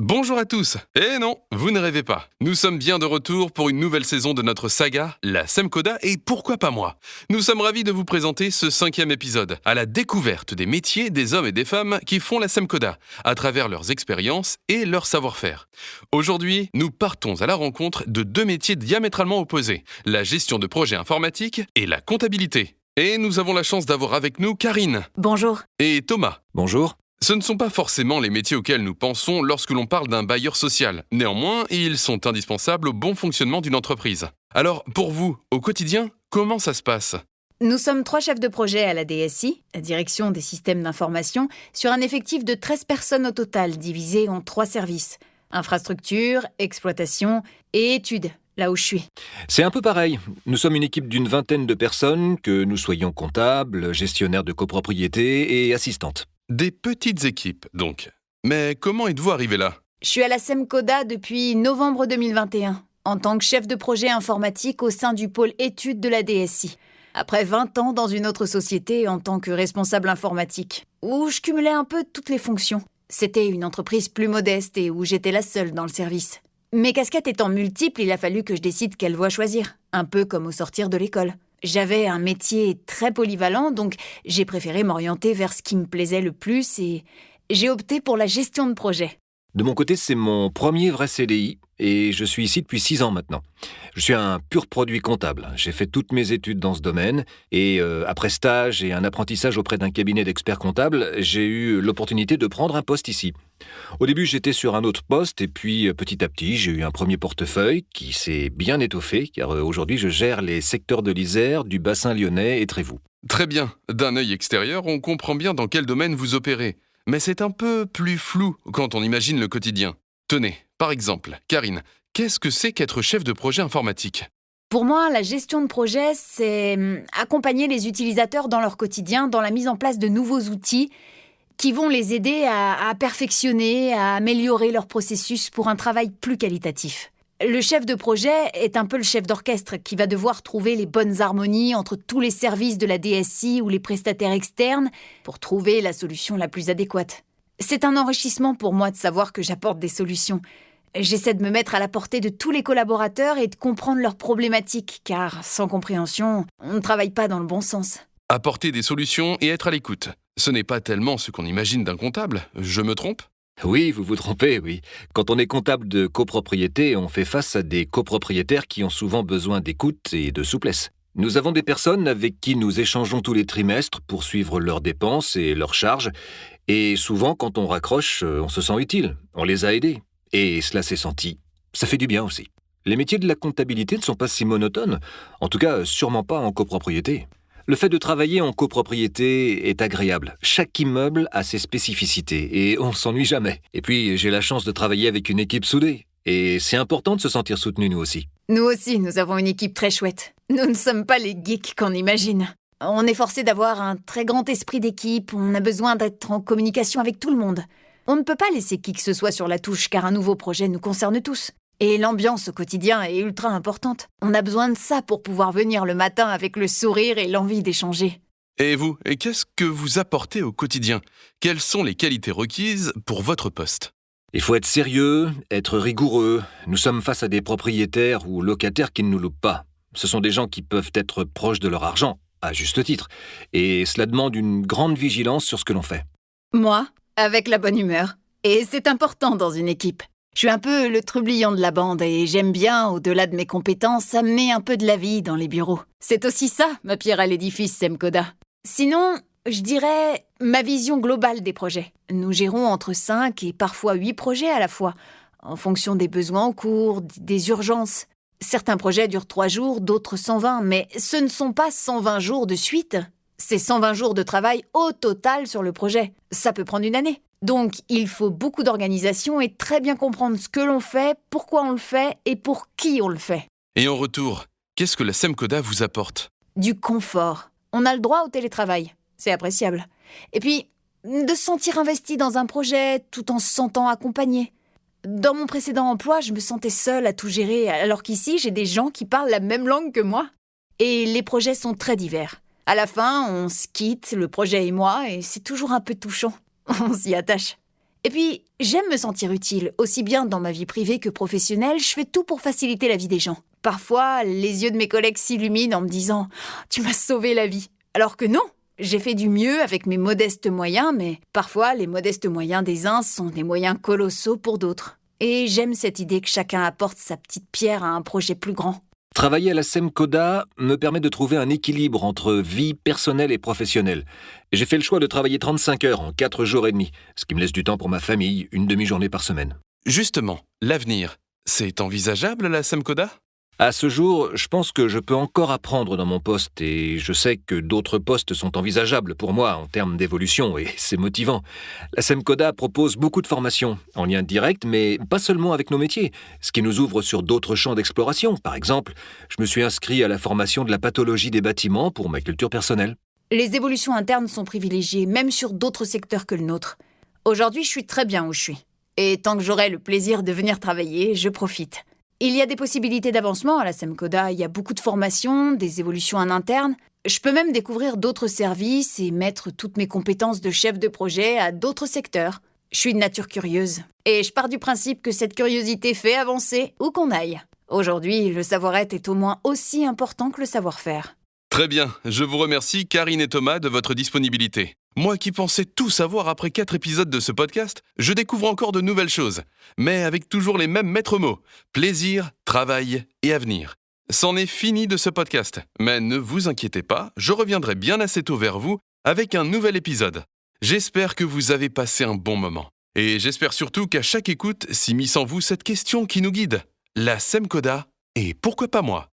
Bonjour à tous. Eh non, vous ne rêvez pas. Nous sommes bien de retour pour une nouvelle saison de notre saga, la Semcoda et pourquoi pas moi. Nous sommes ravis de vous présenter ce 5e épisode, à la découverte des métiers des hommes et des femmes qui font la Semcoda, à travers leurs expériences et leur savoir-faire. Aujourd'hui, nous partons à la rencontre de deux métiers diamétralement opposés, la gestion de projets informatiques et la comptabilité. Et nous avons la chance d'avoir avec nous Karine. Bonjour. Et Thomas. Bonjour. Ce ne sont pas forcément les métiers auxquels nous pensons lorsque l'on parle d'un bailleur social. Néanmoins, ils sont indispensables au bon fonctionnement d'une entreprise. Alors, pour vous, au quotidien, comment ça se passe ? Nous sommes 3 chefs de projet à la DSI, la direction des systèmes d'information, sur un effectif de 13 personnes au total, divisé en 3 services. Infrastructure, exploitation et études, là où je suis. C'est un peu pareil. Nous sommes une équipe d'une vingtaine de personnes, que nous soyons comptables, gestionnaires de copropriété et assistantes. Des petites équipes, donc. Mais comment êtes-vous arrivé là ? Je suis à la Semcoda depuis novembre 2021, en tant que chef de projet informatique au sein du pôle études de la DSI. Après 20 ans dans une autre société en tant que responsable informatique, où je cumulais un peu toutes les fonctions. C'était une entreprise plus modeste et où j'étais la seule dans le service. Mes casquettes étant multiples, il a fallu que je décide quelle voie choisir, un peu comme au sortir de l'école. J'avais un métier très polyvalent, donc j'ai préféré m'orienter vers ce qui me plaisait le plus et j'ai opté pour la gestion de projet. De mon côté, c'est mon premier vrai CDI et je suis ici depuis 6 ans maintenant. Je suis un pur produit comptable. J'ai fait toutes mes études dans ce domaine et après stage et un apprentissage auprès d'un cabinet d'experts comptables, j'ai eu l'opportunité de prendre un poste ici. Au début, j'étais sur un autre poste et puis petit à petit, j'ai eu un premier portefeuille qui s'est bien étoffé car aujourd'hui, je gère les secteurs de l'Isère, du bassin lyonnais et Trévoux. Très bien. D'un œil extérieur, on comprend bien dans quel domaine vous opérez. Mais c'est un peu plus flou quand on imagine le quotidien. Tenez, par exemple, Karine, qu'est-ce que c'est qu'être chef de projet informatique ? Pour moi, la gestion de projet, c'est accompagner les utilisateurs dans leur quotidien, dans la mise en place de nouveaux outils qui vont les aider à perfectionner, à améliorer leur processus pour un travail plus qualitatif. Le chef de projet est un peu le chef d'orchestre qui va devoir trouver les bonnes harmonies entre tous les services de la DSI ou les prestataires externes pour trouver la solution la plus adéquate. C'est un enrichissement pour moi de savoir que j'apporte des solutions. J'essaie de me mettre à la portée de tous les collaborateurs et de comprendre leurs problématiques, car sans compréhension, on ne travaille pas dans le bon sens. Apporter des solutions et être à l'écoute. Ce n'est pas tellement ce qu'on imagine d'un comptable, je me trompe ? Oui, vous vous trompez, oui. Quand on est comptable de copropriété, on fait face à des copropriétaires qui ont souvent besoin d'écoute et de souplesse. Nous avons des personnes avec qui nous échangeons tous les trimestres pour suivre leurs dépenses et leurs charges. Et souvent, quand on raccroche, on se sent utile. On les a aidés. Et cela s'est senti. Ça fait du bien aussi. Les métiers de la comptabilité ne sont pas si monotones. En tout cas, sûrement pas en copropriété. Le fait de travailler en copropriété est agréable. Chaque immeuble a ses spécificités et on s'ennuie jamais. Et puis, j'ai la chance de travailler avec une équipe soudée. Et c'est important de se sentir soutenu, nous aussi. Nous aussi, nous avons une équipe très chouette. Nous ne sommes pas les geeks qu'on imagine. On est forcé d'avoir un très grand esprit d'équipe, on a besoin d'être en communication avec tout le monde. On ne peut pas laisser qui que ce soit sur la touche car un nouveau projet nous concerne tous. Et l'ambiance au quotidien est ultra importante. On a besoin de ça pour pouvoir venir le matin avec le sourire et l'envie d'échanger. Et vous, et qu'est-ce que vous apportez au quotidien ? Quelles sont les qualités requises pour votre poste ? Il faut être sérieux, être rigoureux. Nous sommes face à des propriétaires ou locataires qui ne nous loupent pas. Ce sont des gens qui peuvent être proches de leur argent, à juste titre. Et cela demande une grande vigilance sur ce que l'on fait. Moi, avec la bonne humeur. Et c'est important dans une équipe. Je suis un peu le trublion de la bande et j'aime bien, au-delà de mes compétences, amener un peu de la vie dans les bureaux. C'est aussi ça, ma pierre à l'édifice Semcoda. Sinon, je dirais ma vision globale des projets. Nous gérons entre 5 et parfois 8 projets à la fois, en fonction des besoins en cours, des urgences. Certains projets durent 3 jours, d'autres 120, mais ce ne sont pas 120 jours de suite. C'est 120 jours de travail au total sur le projet. Ça peut prendre une année. Donc, il faut beaucoup d'organisation et très bien comprendre ce que l'on fait, pourquoi on le fait et pour qui on le fait. Et en retour, qu'est-ce que la Semcoda vous apporte ? Du confort. On a le droit au télétravail. C'est appréciable. Et puis, de se sentir investi dans un projet tout en se sentant accompagné. Dans mon précédent emploi, je me sentais seule à tout gérer, alors qu'ici, j'ai des gens qui parlent la même langue que moi. Et les projets sont très divers. À la fin, on se quitte, le projet et moi, et c'est toujours un peu touchant. On s'y attache. Et puis, j'aime me sentir utile, aussi bien dans ma vie privée que professionnelle, je fais tout pour faciliter la vie des gens. Parfois, les yeux de mes collègues s'illuminent en me disant « Tu m'as sauvé la vie !» Alors que non, j'ai fait du mieux avec mes modestes moyens, mais parfois, les modestes moyens des uns sont des moyens colossaux pour d'autres. Et j'aime cette idée que chacun apporte sa petite pierre à un projet plus grand. Travailler à la SEMCODA me permet de trouver un équilibre entre vie personnelle et professionnelle. J'ai fait le choix de travailler 35 heures en 4 jours et demi, ce qui me laisse du temps pour ma famille, une demi-journée par semaine. Justement, l'avenir, c'est envisageable la SEMCODA ? À ce jour, je pense que je peux encore apprendre dans mon poste et je sais que d'autres postes sont envisageables pour moi en termes d'évolution et c'est motivant. La SEMCODA propose beaucoup de formations, en lien direct, mais pas seulement avec nos métiers, ce qui nous ouvre sur d'autres champs d'exploration. Par exemple, je me suis inscrit à la formation de la pathologie des bâtiments pour ma culture personnelle. Les évolutions internes sont privilégiées, même sur d'autres secteurs que le nôtre. Aujourd'hui, je suis très bien où je suis. Et tant que j'aurai le plaisir de venir travailler, je profite. Il y a des possibilités d'avancement à la SEMCODA, il y a beaucoup de formations, des évolutions en interne. Je peux même découvrir d'autres services et mettre toutes mes compétences de chef de projet à d'autres secteurs. Je suis de nature curieuse. Et je pars du principe que cette curiosité fait avancer où qu'on aille. Aujourd'hui, le savoir-être est au moins aussi important que le savoir-faire. Très bien, je vous remercie Karine et Thomas de votre disponibilité. Moi qui pensais tout savoir après 4 épisodes de ce podcast, je découvre encore de nouvelles choses, mais avec toujours les mêmes maîtres mots, plaisir, travail et avenir. C'en est fini de ce podcast, mais ne vous inquiétez pas, je reviendrai bien assez tôt vers vous avec un nouvel épisode. J'espère que vous avez passé un bon moment. Et j'espère surtout qu'à chaque écoute s'immisce en vous cette question qui nous guide. La SEMCODA et pourquoi pas moi ?